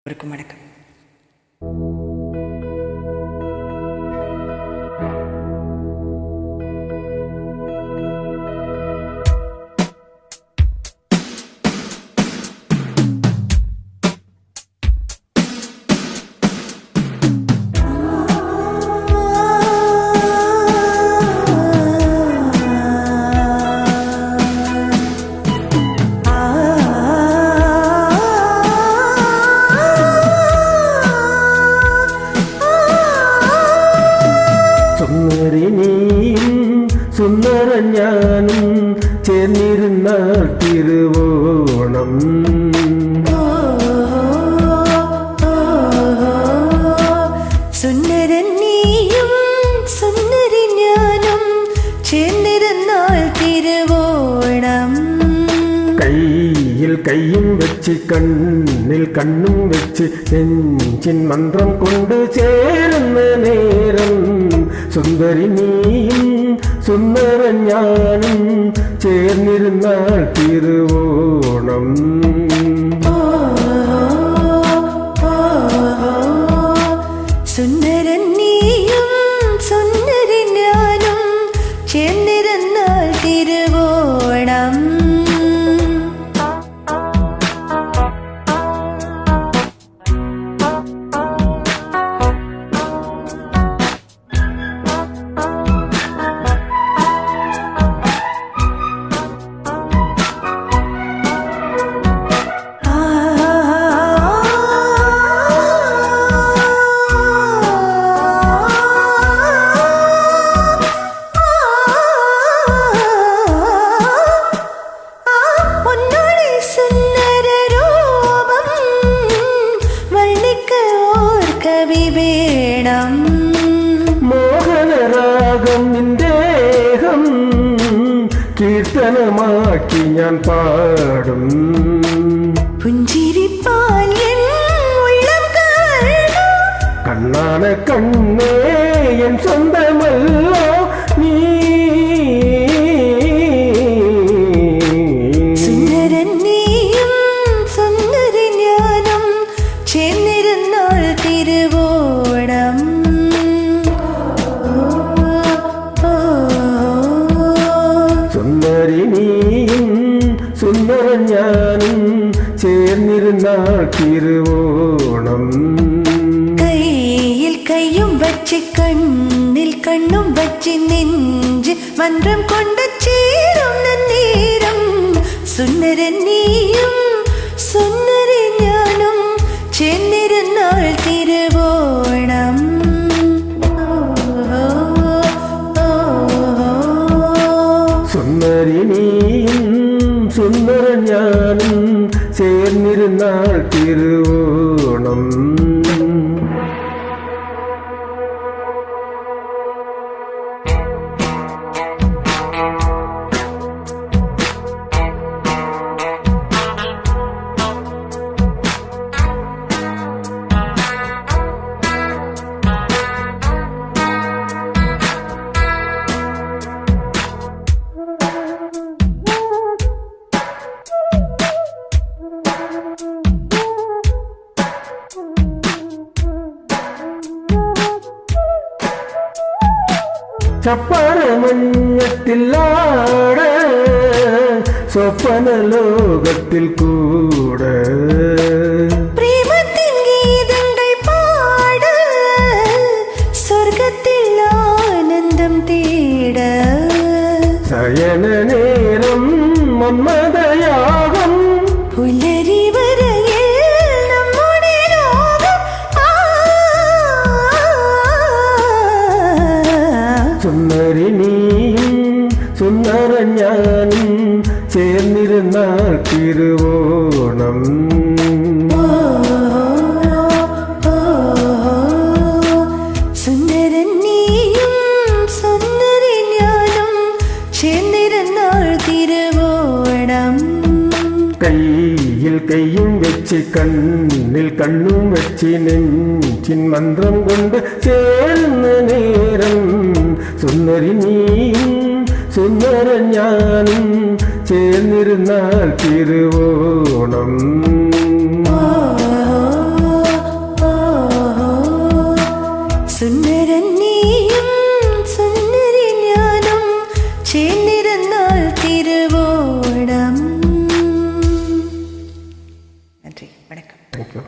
வணக்கம். സുന്ദരഞ്ഞാനും ചേർന്നിരുന്നാൽ തിരുവോണം സുന്ദരൻ നീയും സുന്ദരി ഞാനും ചേർന്നിരുന്നാൽ തിരുവോണം കയ്യിൽ കയ്യും വെച്ച് കണ്ണിൽ കണ്ണും വെച്ച് നെഞ്ചിൻ മന്ത്രം കൊണ്ട് ചേരുന്ന നേരം സുന്ദരി നീയും സുന്ദരഞ്ഞാനും ചേർന്നിരുന്നാൽ തിരുവോണം സുന്ദരൻ നീയും സുന്ദരി ഞാനും ചേർന്നിരുന്നാൽ തിരുവോണം മോഹനരാഗം നിന്ദേഹം കീർത്തനമാക്കി ഞാൻ പാടും പുഞ്ചിരിപ്പാൽ കണ്ണാന കണ്ണേ എൻ സ്വന്തമല്ലോ നീ സുന്ദരൻ നീയും സുന്ദരി ഞാനും ചേർന്നിരുന്നാൽ തിരുവോണം സുന്ദരി നീയും സുന്ദരഞ്ഞാനും ചേർന്നിരുന്നാൽ തിരുവോണം കയ്യിൽ കയ്യും വച്ച് കണ്ണിൽ കണ്ണും വച്ച് നെഞ്ച് മന്ത്രം കൊണ്ട് ചേരുന്ന നേരം സുന്ദരൻ നീയും സുന്ദരി ഞാനും ചേർന്നിരുന്നാൽ തിരുവോണം സുന്ദരി നീയും സുന്ദരഞ്ഞാനും ചേർന്നിരുന്നാൽ തിരുവോണം ചപ്പരമഞ്ഞത്തില്ലാട സ്വപ്ന ലോകത്തിൽ കൂടെ പ്രേമത്തിൻ ഗീതങ്ങൾ പാട സ്വർഗത്തിൽ ആനന്ദം തേട ശയന നേരം മന്മദയാകം പുലരി വരയിൽ നമ്മുടെ രാഗം സുന്ദരി നീയും സുന്ദരഞ്ഞാനും ചേർന്നിരുന്നാൽ തിരുവോണം സുന്ദരൻ നീയും സുന്ദരി ഞാനും ചേർന്നിരുന്നാൽ തിരുവോണം കയ്യിൽ കയ്യും വെച്ച് കണ്ണിൽ കണ്ണും വെച്ച് നെഞ്ചിൻ മന്ത്രം കൊണ്ട് ചേർന്ന നേരം സുന്ദരി നീയും സുന്ദരഞ്ഞാനും ചേർന്നിരുന്നാൽ തിരുവോണം സുന്ദരൻ നീയും സുന്ദരി ഞാനും ചേർന്നിരുന്നാൽ തിരുവോണം. നன்றി, വണക്കം. Thank you.